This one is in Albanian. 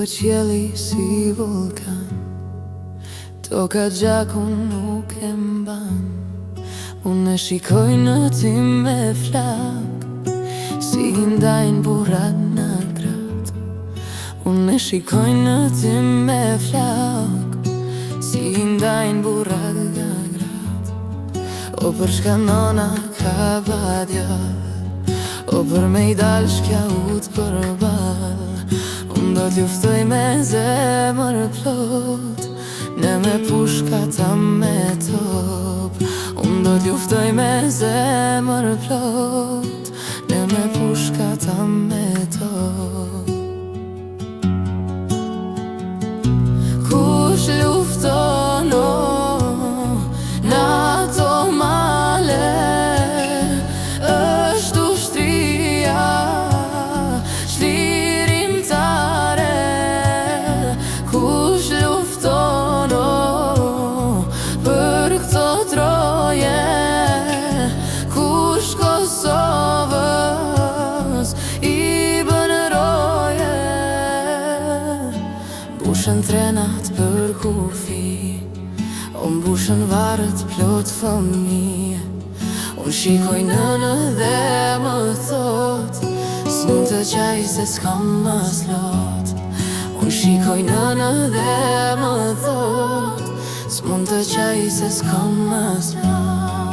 thuhet qielli si vulkan, toka gjakun nuk e mban. Unë e shikoj në ty me flak, si ndajnë burrat në grat. Unë e shikoj në ty me flak, si ndajnë burrat në grat. O për shka nona ka badjar, o për me i dal shkja ut për bal. Unë do t'luftoj me zemër plot, ne me pushka ta me top. Unë do t'luftoj me zemër plot, ne me pushka ta me top. Kush lufton në ato male, është ushtria shlirimtare. Kush lufton për këto troje, kush Kosovës i bën roje. Mbushën trenat për kufi, o mbushën varët plot fëmijë. Unë shikoj nënë dhe më thot, s'mund të qaj se s'kam mas lot. Unë shikoj nënë dhe më thot, s'mund të qaj se s'kam mas lot.